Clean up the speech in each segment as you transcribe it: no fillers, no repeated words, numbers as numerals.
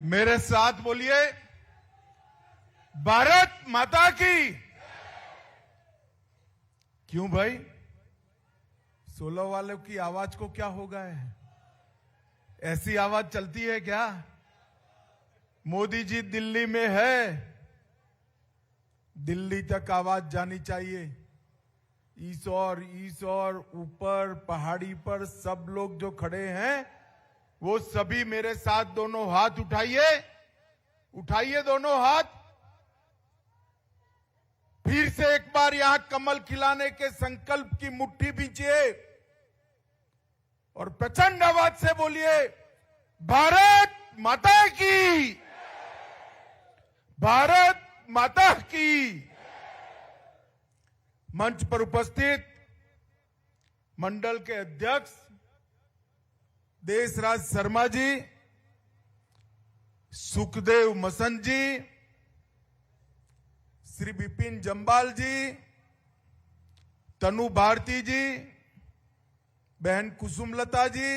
मेरे साथ बोलिए, भारत माता की। क्यों भाई, 16 वालों की आवाज को क्या हो गया है? ऐसी आवाज चलती है क्या? मोदी जी दिल्ली में है, दिल्ली तक आवाज जानी चाहिए। इस और ऊपर पहाड़ी पर सब लोग जो खड़े हैं वो सभी मेरे साथ दोनों हाथ उठाइए, उठाइए दोनों हाथ। फिर से एक बार यहां कमल खिलाने के संकल्प की मुट्ठी भींचिए और प्रचंड आवाज से बोलिए, भारत माता की, भारत माता की। मंच पर उपस्थित मंडल के अध्यक्ष देशराज शर्मा जी, सुखदेव मसंद जी, श्री विपिन जम्बाल जी, तनु भारती जी, बहन कुसुमलता जी,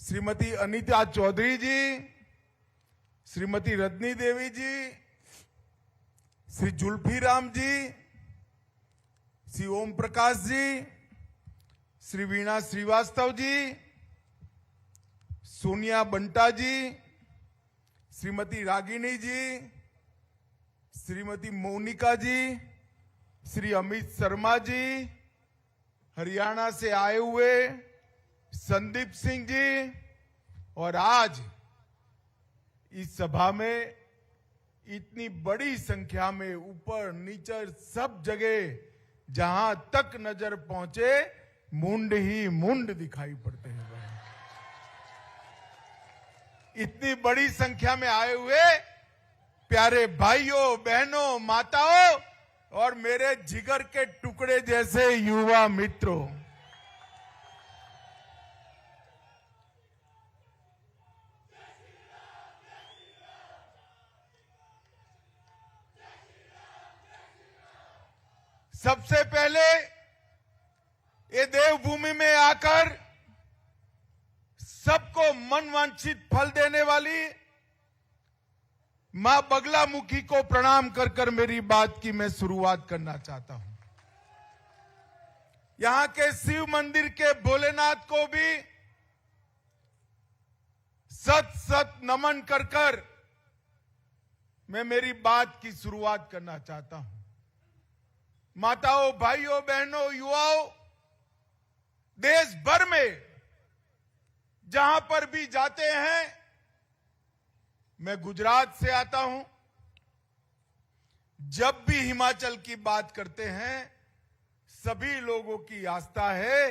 श्रीमती अनीता चौधरी जी, श्रीमती रजनी देवी जी, श्री जुल्फी राम जी, श्री ओम प्रकाश जी, श्री वीणा श्रीवास्तव जी, सोनिया बंटा जी, श्रीमती रागिनी जी, श्रीमती मोनिका जी, श्री अमित शर्मा जी, हरियाणा से आए हुए संदीप सिंह जी, और आज इस सभा में इतनी बड़ी संख्या में ऊपर नीचे सब जगह जहां तक नजर पहुंचे मुंड ही मुंड दिखाई पड़ते हैं। इतनी बड़ी संख्या में आए हुए प्यारे भाइयों बहनों माताओं और मेरे जिगर के टुकड़े जैसे युवा मित्रों, सबसे पहले ये देवभूमि में आकर सबको मनवांछित फल देने वाली मां बगलामुखी को प्रणाम कर कर मेरी बात की मैं शुरुआत करना चाहता हूं। यहां के शिव मंदिर के भोलेनाथ को भी सत सत नमन कर कर मैं मेरी बात की शुरुआत करना चाहता हूं। माताओं, भाइयों, बहनों, युवाओं, देश भर में जहां पर भी जाते हैं, मैं गुजरात से आता हूं, जब भी हिमाचल की बात करते हैं सभी लोगों की आस्था है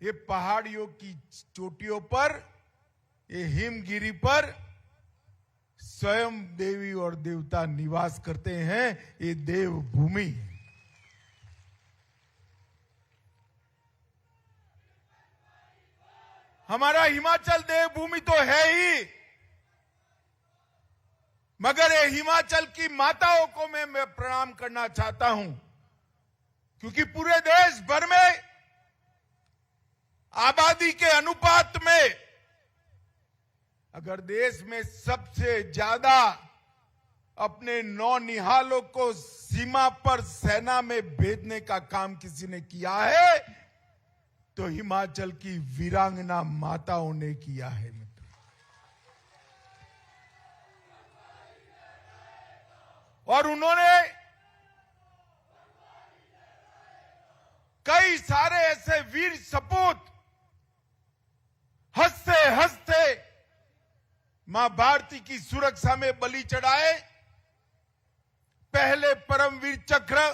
ये पहाड़ियों की चोटियों पर, ये हिमगिरी पर स्वयं देवी और देवता निवास करते हैं, ये देवभूमि। हमारा हिमाचल देवभूमि तो है ही, मगर ये हिमाचल की माताओं को मैं प्रणाम करना चाहता हूं, क्योंकि पूरे देश भर में आबादी के अनुपात में अगर देश में सबसे ज्यादा अपने नौनिहालों को सीमा पर सेना में भेजने का काम किसी ने किया है तो हिमाचल की वीरांगना माताओं ने किया है। और उन्होंने कई सारे ऐसे वीर सपूत हंसते हंसते मां भारती की सुरक्षा में बलि चढ़ाए। पहले परमवीर चक्र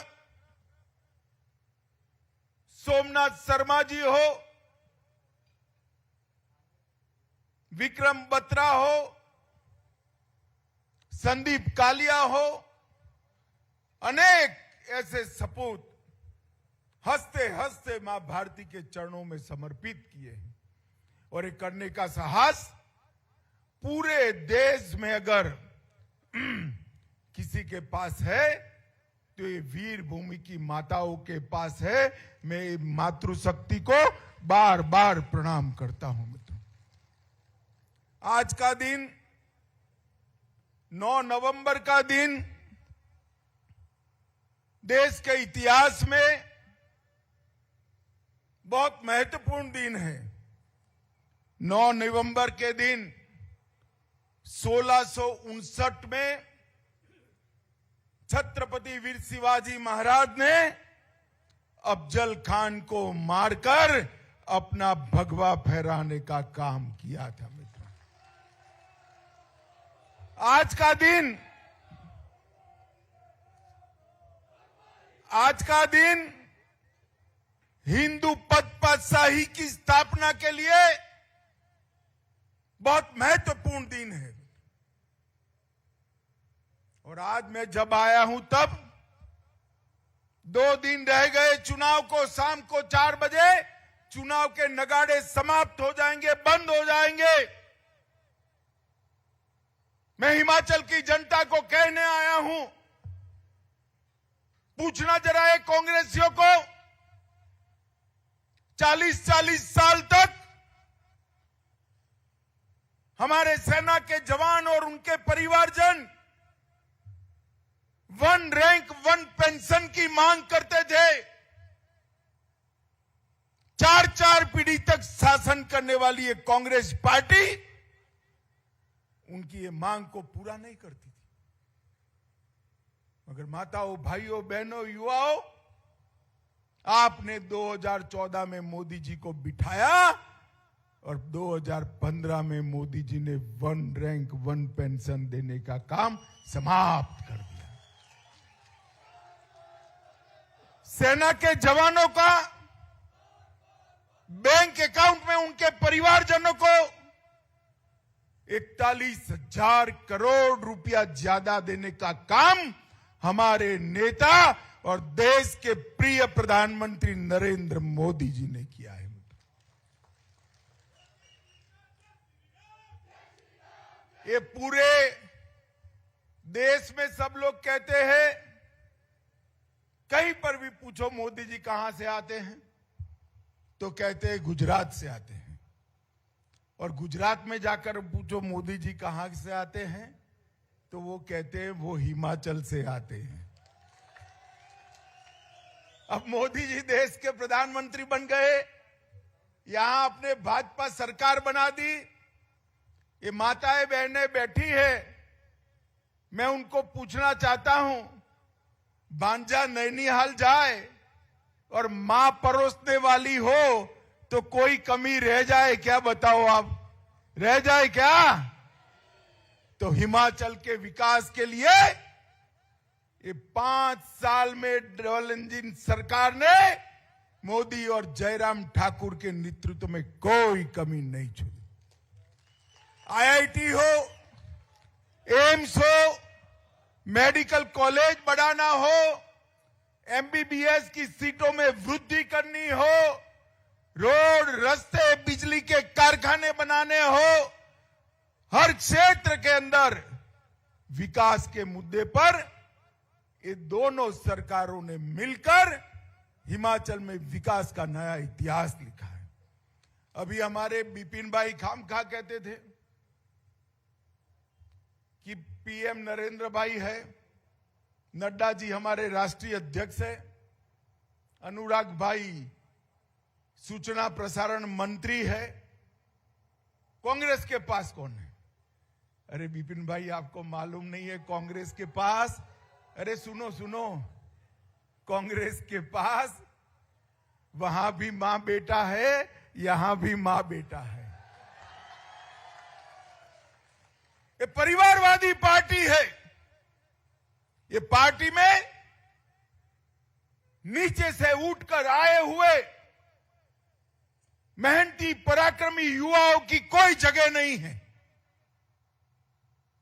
सोमनाथ शर्मा जी हो, विक्रम बत्रा हो, संदीप कालिया हो, अनेक ऐसे सपूत हंसते हंसते मां भारती के चरणों में समर्पित किए हैं। और ये करने का साहस पूरे देश में अगर किसी के पास है तो ये वीर भूमि की माताओं के पास है। मैं मातृशक्ति को बार बार प्रणाम करता हूं। मित्रों, आज का दिन 9 नवंबर का दिन देश के इतिहास में बहुत महत्वपूर्ण दिन है। 9 नवंबर के दिन 1659 में छत्रपति वीर शिवाजी महाराज ने अफजल खान को मारकर अपना भगवा फहराने का काम किया था। मित्रों, आज का दिन हिंदू पद पातशाही की स्थापना के लिए बहुत महत्वपूर्ण दिन है। और आज मैं जब आया हूं तब 2 दिन रह गए चुनाव को। शाम को 4 बजे चुनाव के नगाड़े समाप्त हो जाएंगे, बंद हो जाएंगे। मैं हिमाचल की जनता को कहने आया हूं, पूछना जरा है कांग्रेसियों को, 40-40 साल तक हमारे सेना के जवान और उनके परिवारजन 1 रैंक 1 पेंशन की मांग करते थे। 4 पीढ़ी तक शासन करने वाली ये कांग्रेस पार्टी उनकी ये मांग को पूरा नहीं करती थी। मगर माताओं, भाइयों, बहनों, युवाओं, आपने 2014 में मोदी जी को बिठाया और 2015 में मोदी जी ने 1 रैंक 1 पेंशन देने का काम समाप्त कर दिया। सेना के जवानों का बैंक अकाउंट में उनके परिवारजनों को 41,000 करोड़ रुपया ज्यादा देने का काम हमारे नेता और देश के प्रिय प्रधानमंत्री नरेंद्र मोदी जी ने किया है। ये पूरे देश में सब लोग कहते हैं, कहीं पर भी पूछो मोदी जी कहां से आते हैं तो कहते हैं गुजरात से आते हैं। और गुजरात में जाकर पूछो मोदी जी कहां से आते हैं तो वो कहते हैं वो हिमाचल से आते हैं। अब मोदी जी देश के प्रधानमंत्री बन गए, यहां अपने भाजपा सरकार बना दी। ये माताएं बहनें बैठी है, मैं उनको पूछना चाहता हूं, भांजा नैनीहाल जाए और मां परोसने वाली हो तो कोई कमी रह जाए क्या? बताओ आप, रह जाए क्या? तो हिमाचल के विकास के लिए ये 5 साल में डबल इंजन सरकार ने मोदी और जयराम ठाकुर के नेतृत्व में कोई कमी नहीं छोड़ी। आईआईटी हो, एम्स हो, मेडिकल कॉलेज बढ़ाना हो, एमबीबीएस की सीटों में वृद्धि करनी हो, रोड, रास्ते, बिजली के कारखाने बनाने हो, हर क्षेत्र के अंदर विकास के मुद्दे पर ये दोनों सरकारों ने मिलकर हिमाचल में विकास का नया इतिहास लिखा है। अभी हमारे बिपिन भाई खामखा कहते थे कि पीएम नरेंद्र भाई है, नड्डा जी हमारे राष्ट्रीय अध्यक्ष है, अनुराग भाई सूचना प्रसारण मंत्री है, कांग्रेस के पास कौन है? अरे बिपिन भाई, आपको मालूम नहीं है कांग्रेस के पास? अरे सुनो, कांग्रेस के पास वहां भी मां बेटा है, यहां भी मां बेटा है। ये परिवारवादी पार्टी है। ये पार्टी में नीचे से उठकर आए हुए मेहनती पराक्रमी युवाओं की कोई जगह नहीं है।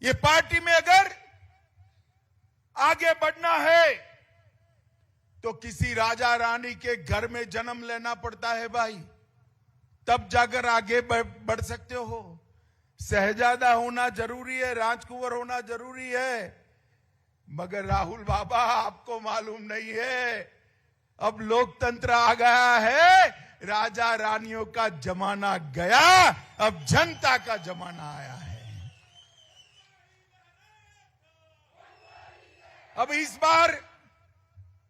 ये पार्टी में अगर आगे बढ़ना है तो किसी राजा रानी के घर में जन्म लेना पड़ता है भाई, तब जाकर आगे बढ़ सकते हो। शहजादा होना जरूरी है, राजकुंवर होना जरूरी है। मगर राहुल बाबा, आपको मालूम नहीं है, अब लोकतंत्र आ गया है, राजा रानियों का जमाना गया, अब जनता का जमाना आया है। अब इस बार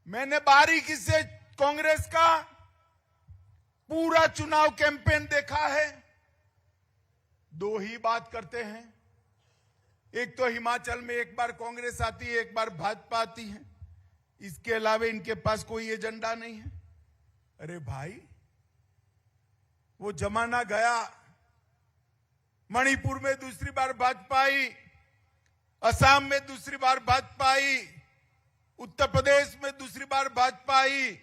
मैंने बारीकी से कांग्रेस का पूरा चुनाव कैंपेन देखा है। दो ही बात करते हैं, एक तो हिमाचल में एक बार कांग्रेस आती है, एक बार भाजपा आती है, इसके अलावा इनके पास कोई एजेंडा नहीं है। अरे भाई, वो जमाना गया। मणिपुर में दूसरी बार भाजपा आई, असम में दूसरी बार भाजपा आई, उत्तर प्रदेश में दूसरी बार भाजपा आई,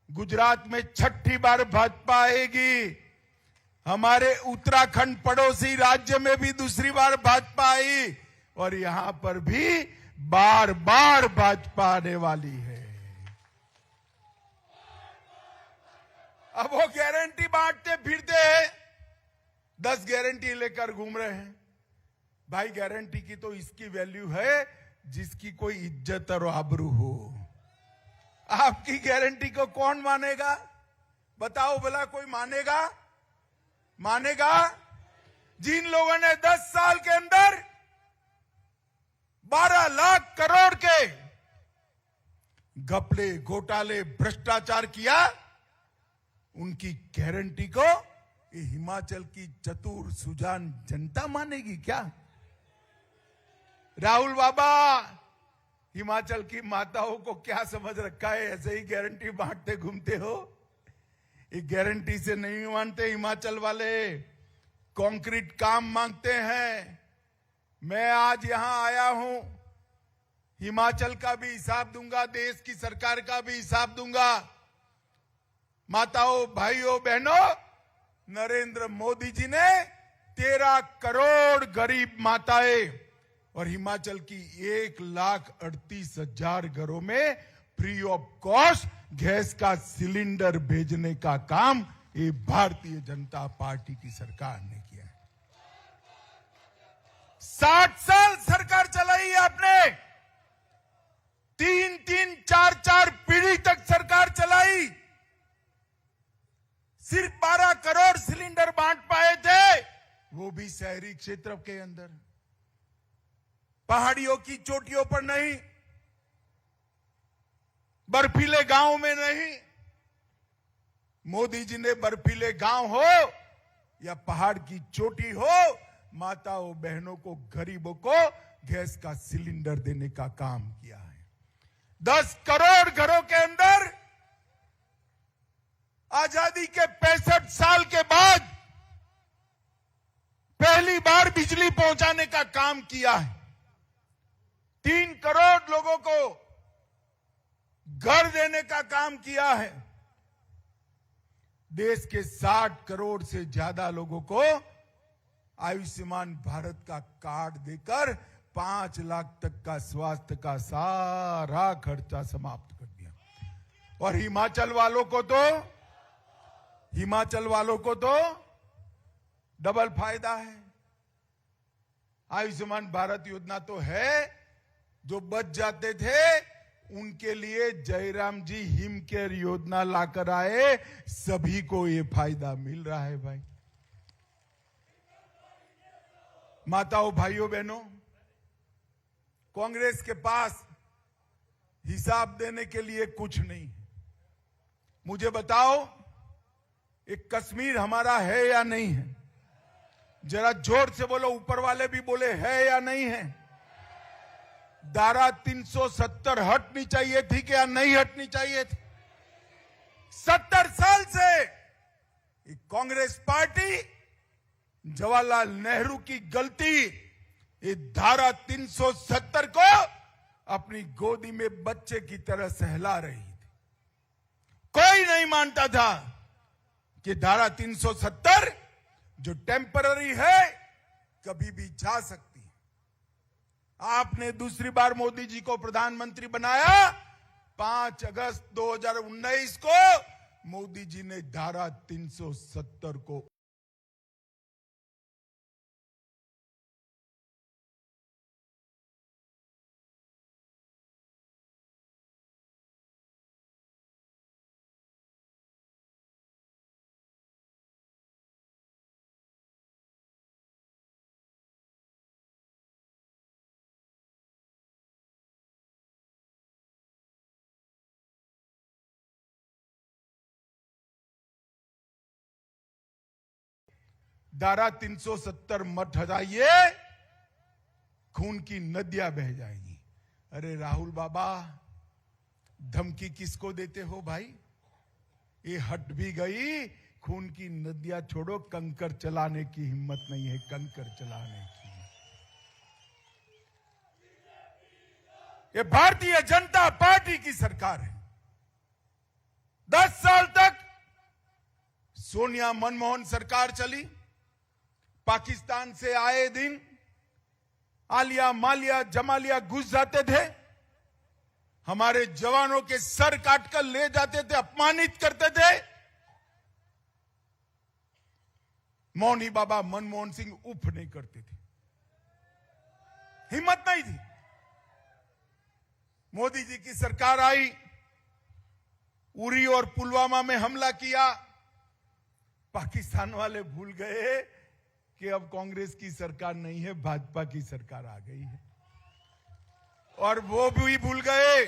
गुजरात में छठी बार भाजपा आएगी, हमारे उत्तराखंड पड़ोसी राज्य में भी दूसरी बार भाजपा आई, और यहां पर भी बार बार भाजपा आने वाली है। अब वो गारंटी बांटते फिरते हैं, 10 गारंटी लेकर घूम रहे हैं। भाई, गारंटी की तो इसकी वैल्यू है जिसकी कोई इज्जत और आबरू हो। आपकी गारंटी को कौन मानेगा? बताओ भला, कोई मानेगा? मानेगा? जिन लोगों ने 10 साल के अंदर 12 लाख करोड़ के घपले, घोटाले, भ्रष्टाचार किया, उनकी गारंटी को ये हिमाचल की चतुर सुजान जनता मानेगी क्या? राहुल बाबा, हिमाचल की माताओं को क्या समझ रखा है? ऐसे ही गारंटी बांटते घूमते हो। ये गारंटी से नहीं मानते हिमाचल वाले, कंक्रीट काम मांगते हैं। मैं आज यहां आया हूं, हिमाचल का भी हिसाब दूंगा, देश की सरकार का भी हिसाब दूंगा। माताओं, भाइयों, बहनों, नरेंद्र मोदी जी ने 13 करोड़ गरीब माताएं और हिमाचल की 1,38,000 घरों में फ्री ऑफ कॉस्ट गैस का सिलेंडर भेजने का काम ये भारतीय जनता पार्टी की सरकार ने किया है। 60 साल सरकार चलाई आपने, 3-3, 4-4 पीढ़ी तक सरकार चलाई, सिर्फ 12 करोड़ सिलेंडर बांट पाए थे, वो भी शहरी क्षेत्र के अंदर, पहाड़ियों की चोटियों पर नहीं, बर्फीले गांव में नहीं। मोदी जी ने बर्फीले गांव हो या पहाड़ की चोटी हो, माताओं बहनों को, गरीबों को गैस का सिलेंडर देने का काम किया है। 10 करोड़ घरों के अंदर आजादी के 65 साल के बाद पहली बार बिजली पहुंचाने का काम किया है। 3 करोड़ लोगों को घर देने का काम किया है। देश के 60 करोड़ से ज्यादा लोगों को आयुष्मान भारत का कार्ड देकर 5 लाख तक का स्वास्थ्य का सारा खर्चा समाप्त कर दिया। और हिमाचल वालों को तो डबल फायदा है। आयुष्मान भारत योजना तो है, जो बच जाते थे उनके लिए जयराम जी हिम केयर योजना लाकर आए, सभी को ये फायदा मिल रहा है। भाई, माताओं, भाइयों, बहनों, कांग्रेस के पास हिसाब देने के लिए कुछ नहीं है। मुझे बताओ, एक कश्मीर हमारा है या नहीं है? जरा जोर से बोलो, ऊपर वाले भी बोले है या नहीं है? धारा 370 हटनी चाहिए थी क्या नहीं हटनी चाहिए थी? 70 साल से कांग्रेस पार्टी, जवाहरलाल नेहरू की गलती, ये धारा 370 को अपनी गोदी में बच्चे की तरह सहला रही थी। कोई नहीं मानता था कि धारा 370 जो टेम्पररी है, कभी भी जा सकती है। आपने दूसरी बार मोदी जी को प्रधानमंत्री बनाया, 5 अगस्त 2019 को मोदी जी ने धारा 370 को धारा 370 मत हटाइए, खून की नदियां बह जाएंगी। अरे राहुल बाबा, धमकी किसको देते हो भाई? ये हट भी गई, खून की नदियां छोड़ो, कंकर चलाने की हिम्मत नहीं है, कंकर चलाने की। ये भारतीय जनता पार्टी की सरकार है। 10 साल तक सोनिया मनमोहन सरकार चली। पाकिस्तान से आए दिन आलिया मालिया जमालिया घुस जाते थे, हमारे जवानों के सर काटकर ले जाते थे, अपमानित करते थे। मौनी बाबा मनमोहन सिंह उफ नहीं करते थे, हिम्मत नहीं थी। मोदी जी की सरकार आई, उरी और पुलवामा में हमला किया। पाकिस्तान वाले भूल गए कि अब कांग्रेस की सरकार नहीं है, भाजपा की सरकार आ गई है, और वो भी भूल गए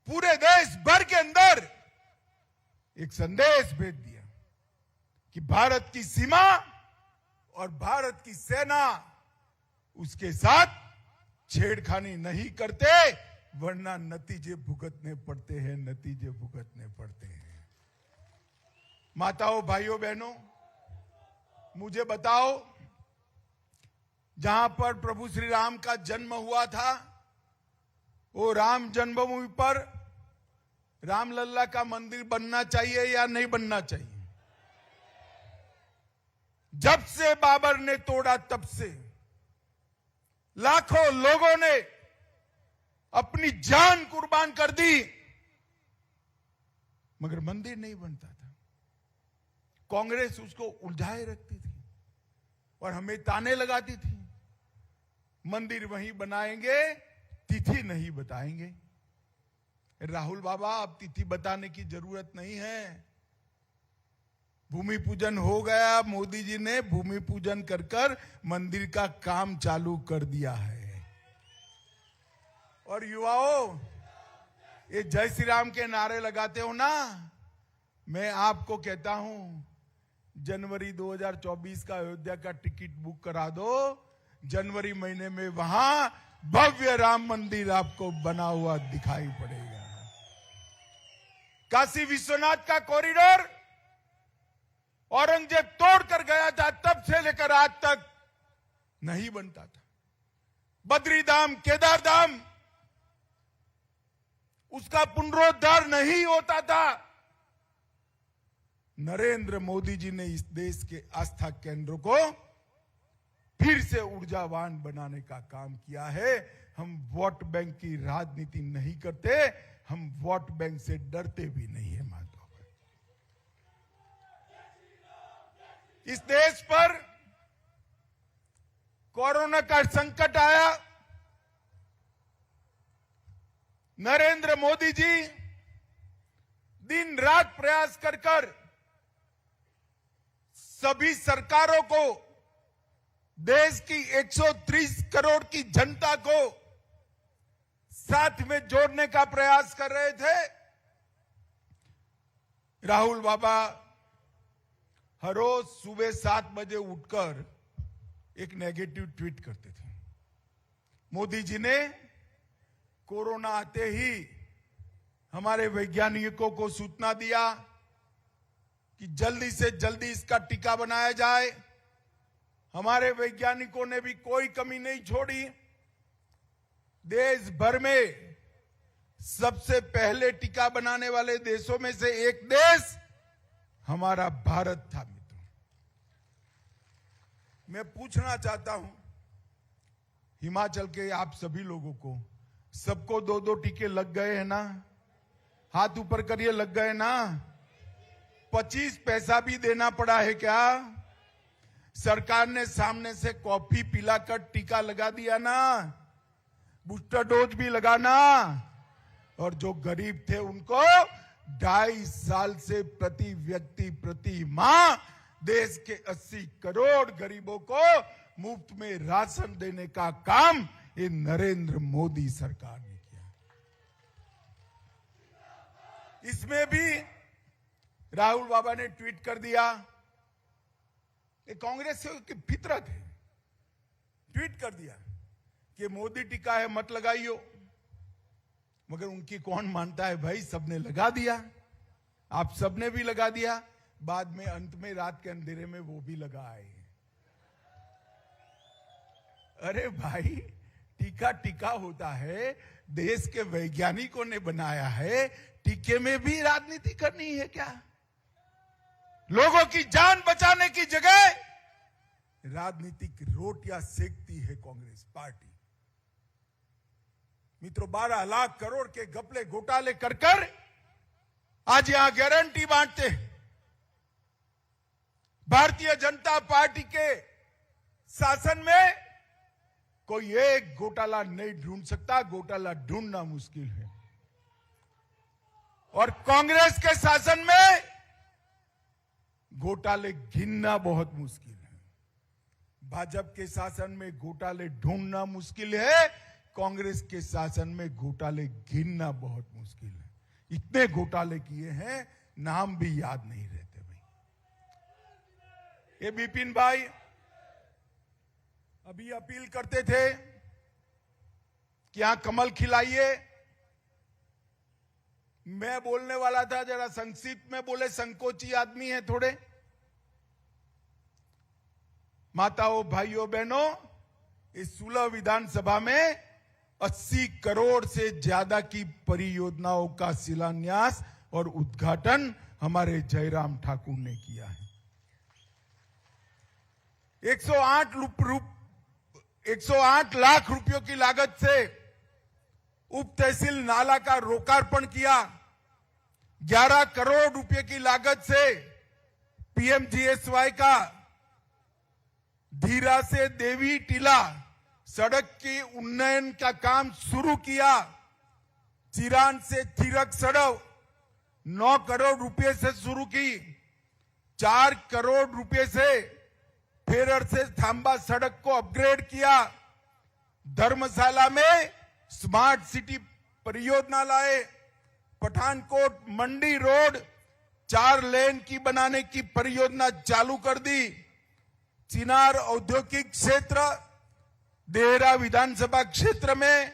पूरे देश भर के अंदर एक संदेश भेज दिया कि भारत की सीमा और भारत की सेना उसके साथ छेड़खानी नहीं करते, वरना नतीजे भुगतने पड़ते हैं, नतीजे भुगतने पड़ते हैं। माताओं, भाइयों, बहनों, मुझे बताओ, जहां पर प्रभु श्री राम का जन्म हुआ था, वो राम जन्मभूमि पर रामलल्ला का मंदिर बनना चाहिए या नहीं बनना चाहिए? जब से बाबर ने तोड़ा, तब से लाखों लोगों ने अपनी जान कुर्बान कर दी, मगर मंदिर नहीं बनता था। कांग्रेस उसको उलझाए रखती थी और हमें ताने लगाती थी, मंदिर वहीं बनाएंगे, तिथि नहीं बताएंगे। राहुल बाबा, अब तिथि बताने की जरूरत नहीं है। भूमि पूजन हो गया, मोदी जी ने भूमि पूजन कर कर मंदिर का काम चालू कर दिया है। और युवाओं, ये जय श्री राम के नारे लगाते हो ना, मैं आपको कहता हूं, जनवरी 2024 का अयोध्या का टिकट बुक करा दो। जनवरी महीने में वहां भव्य राम मंदिर आपको बना हुआ दिखाई पड़ेगा। काशी विश्वनाथ का कॉरिडोर औरंगजेब तोड़कर गया था, तब से लेकर आज तक नहीं बनता था। बद्री धाम, केदार धाम, उसका पुनरुद्धार नहीं होता था। नरेंद्र मोदी जी ने इस देश के आस्था केंद्र को फिर से ऊर्जावान बनाने का काम किया है। हम वोट बैंक की राजनीति नहीं करते, हम वोट बैंक से डरते भी नहीं है। माधव, इस देश पर कोरोना का संकट आया, नरेंद्र मोदी जी दिन रात प्रयास कर कर सभी सरकारों को, देश की 130 करोड़ की जनता को साथ में जोड़ने का प्रयास कर रहे थे। राहुल बाबा हर रोज सुबह 7 बजे उठकर एक नेगेटिव ट्वीट करते थे। मोदी जी ने कोरोना आते ही हमारे वैज्ञानिकों को सूचना दिया कि जल्दी से जल्दी इसका टीका बनाया जाए। हमारे वैज्ञानिकों ने भी कोई कमी नहीं छोड़ी। देश भर में सबसे पहले टीका बनाने वाले देशों में से एक देश हमारा भारत था। मित्रों, मैं पूछना चाहता हूं हिमाचल के आप सभी लोगों को, सबको 2-2 टीके लग गए हैं ना? हाथ ऊपर करिए, लग गए ना? 25 पैसा भी देना पड़ा है क्या? सरकार ने सामने से कॉफी पिलाकर टीका लगा दिया ना, बूस्टर डोज भी लगाना, और जो गरीब थे उनको 2.5 साल से प्रति व्यक्ति प्रति माह देश के 80 करोड़ गरीबों को मुफ्त में राशन देने का काम ये नरेंद्र मोदी सरकार ने किया। इसमें भी राहुल बाबा ने ट्वीट कर दिया, ये कांग्रेस की फितरत है, ट्वीट कर दिया कि मोदी टीका है मत लगाइयो, मगर उनकी कौन मानता है भाई, सबने लगा दिया, आप सबने भी लगा दिया, बाद में अंत में रात के अंधेरे में वो भी लगा आए। अरे भाई, टीका टीका होता है, देश के वैज्ञानिकों ने बनाया है, टीके में भी राजनीति करनी है क्या? लोगों की जान बचाने की जगह राजनीतिक रोटियां सेकती है कांग्रेस पार्टी। मित्रों, 12 लाख करोड़ के घपले घोटाले कर कर आज यहां गारंटी बांटते हैं। भारतीय जनता पार्टी के शासन में कोई एक घोटाला नहीं ढूंढ सकता, घोटाला ढूंढना मुश्किल है। और कांग्रेस के शासन में घोटाले गिनना बहुत मुश्किल है। भाजपा के शासन में घोटाले ढूंढना मुश्किल है, कांग्रेस के शासन में घोटाले गिनना बहुत मुश्किल है। इतने घोटाले किए हैं, नाम भी याद नहीं रहते भाई। ये विपिन भाई अभी अपील करते थे कि यहां कमल खिलाइए, मैं बोलने वाला था, जरा संक्षिप्त में बोले, संकोची आदमी है थोड़े। माताओं, भाइयों, बहनों, इस 16 विधानसभा में 80 करोड़ से ज्यादा की परियोजनाओं का शिलान्यास और उद्घाटन हमारे जयराम ठाकुर ने किया है। 108 लाख रुपयों की लागत से उप तहसील नाला का लोकार्पण किया। 11 करोड़ रुपए की लागत से पीएमजीएसवाई का धीरा से देवी टीला सड़क की उन्नयन का काम शुरू किया। चिरान से चिरक सड़क 9 करोड़ रुपए से शुरू की। 4 करोड़ रुपए से फेरर से थांबा सड़क को अपग्रेड किया। धर्मशाला में स्मार्ट सिटी परियोजना लाए। पठानकोट मंडी रोड 4 लेन की बनाने की परियोजना चालू कर दी। चिनार औद्योगिक क्षेत्र, देहरा विधानसभा क्षेत्र में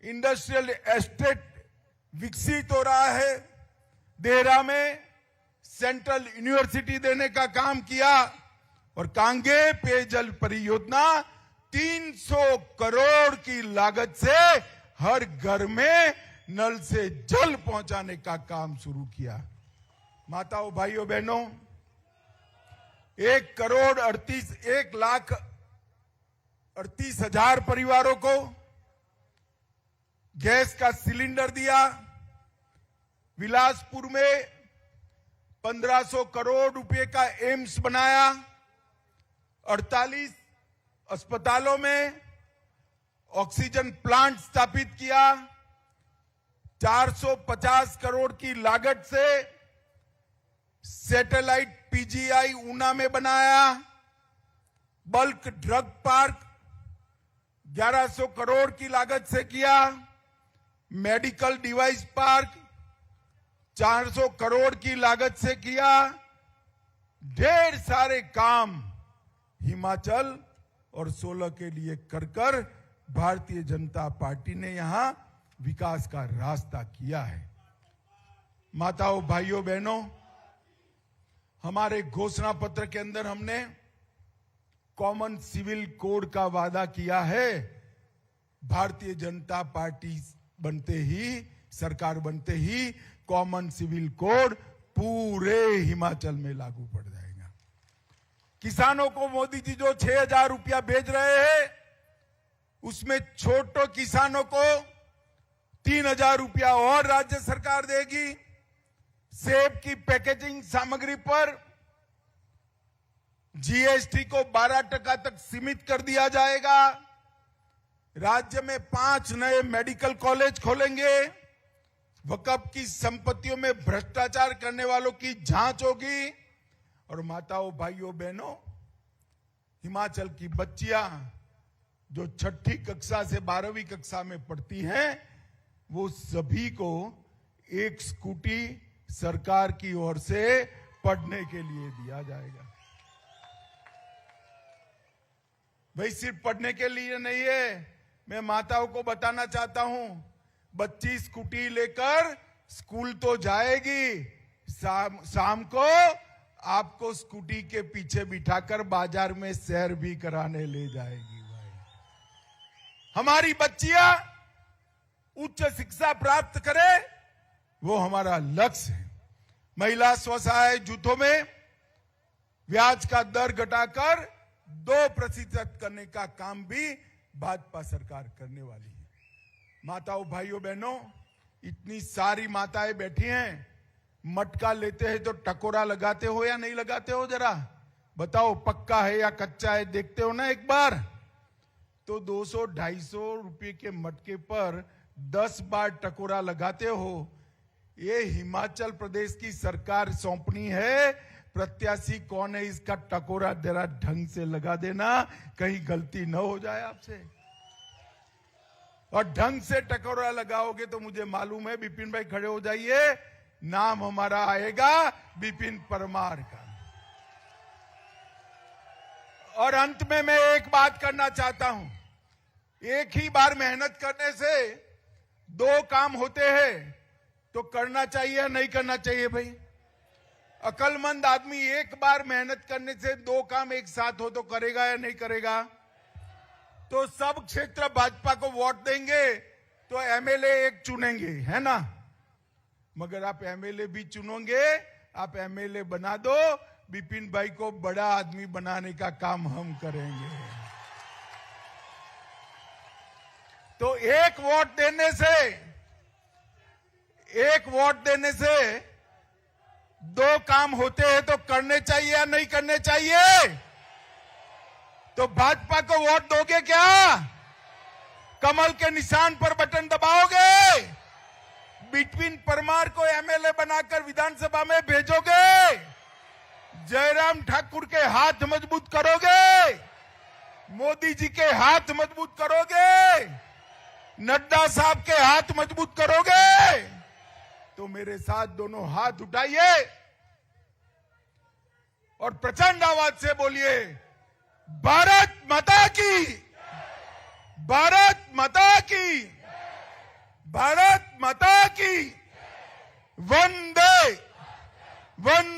इंडस्ट्रियल एस्टेट विकसित हो रहा है। देहरा में सेंट्रल यूनिवर्सिटी देने का काम किया। और कांगे पेयजल परियोजना 300 करोड़ की लागत से हर घर में नल से जल पहुंचाने का काम शुरू किया। माताओं, भाइयों, बहनों, 1,38,00,000 परिवारों को गैस का सिलेंडर दिया। विलासपुर में 1500 करोड़ रुपए का एम्स बनाया। 48 अस्पतालों में ऑक्सीजन प्लांट स्थापित किया। 450 करोड़ की लागत से सैटेलाइट पीजीआई ऊना में बनाया। बल्क ड्रग पार्क 1100 करोड़ की लागत से किया। मेडिकल डिवाइस पार्क 400 करोड़ की लागत से किया। ढेर सारे काम हिमाचल और 16 के लिए कर कर भारतीय जनता पार्टी ने यहां विकास का रास्ता किया है। माताओं, भाइयों, बहनों, हमारे घोषणा पत्र के अंदर हमने कॉमन सिविल कोड का वादा किया है। भारतीय जनता पार्टी बनते ही, सरकार बनते ही कॉमन सिविल कोड पूरे हिमाचल में लागू पड़ जाएगा। किसानों को मोदी जी जो 6,000 रुपया भेज रहे हैं, उसमें छोटे किसानों को 3,000 रुपया और राज्य सरकार देगी। सेब की पैकेजिंग सामग्री पर जीएसटी को 12% तक सीमित कर दिया जाएगा। राज्य में 5 नए मेडिकल कॉलेज खोलेंगे। वक्फ की संपत्तियों में भ्रष्टाचार करने वालों की जांच होगी। और माताओं, भाइयों, बहनों, हिमाचल की बच्चियां जो 6ठी कक्षा से 12वीं कक्षा में पढ़ती हैं, वो सभी को एक स्कूटी सरकार की ओर से पढ़ने के लिए दिया जाएगा। भाई सिर्फ पढ़ने के लिए नहीं है, मैं माताओं को बताना चाहता हूं, बच्ची स्कूटी लेकर स्कूल तो जाएगी, शाम को आपको स्कूटी के पीछे बिठाकर बाजार में सैर भी कराने ले जाएगी। भाई हमारी बच्चियां उच्च शिक्षा प्राप्त करे, वो हमारा लक्ष्य है। महिला स्वसहाय जूथों में ब्याज का दर घटाकर 2% करने का काम भी भाजपा सरकार करने वाली है। माताओं, भाइयों, बहनों, इतनी सारी माताएं बैठी हैं, मटका लेते हैं तो टकोरा लगाते हो या नहीं लगाते हो? जरा बताओ, पक्का है या कच्चा है? देखते हो ना एक बार? तो 200-250 रुपए के मटके पर 10 बार टकोरा लगाते हो। ये हिमाचल प्रदेश की सरकार सौंपनी है, प्रत्याशी कौन है इसका टकोरा जरा ढंग से लगा देना, कहीं गलती न हो जाए आपसे। और ढंग से टकोरा लगाओगे तो मुझे मालूम है, विपिन भाई खड़े हो जाइए, नाम हमारा आएगा विपिन परमार का। और अंत में मैं एक बात करना चाहता हूं, एक ही बार मेहनत करने से 2 काम होते हैं, तो करना चाहिए या नहीं करना चाहिए? भाई अकलमंद आदमी एक बार मेहनत करने से 2 काम एक साथ हो तो करेगा या नहीं करेगा? तो सब क्षेत्र भाजपा को वोट देंगे तो एमएलए एक चुनेंगे, है ना? मगर आप एमएलए भी चुनोगे, आप एमएलए बना दो, विपिन भाई को बड़ा आदमी बनाने का काम हम करेंगे। तो एक वोट देने से 2 काम होते हैं, तो करने चाहिए या नहीं करने चाहिए? तो भाजपा को वोट दोगे क्या? कमल के निशान पर बटन दबाओगे? विपिन परमार को एमएलए बनाकर विधानसभा में भेजोगे? जयराम ठाकुर के हाथ मजबूत करोगे? मोदी जी के हाथ मजबूत करोगे? नड्डा साहब के हाथ मजबूत करोगे? तो मेरे साथ दोनों हाथ उठाइए और प्रचंड आवाज से बोलिए, भारत माता की, भारत माता की, भारत माता की, वंदे वंदे।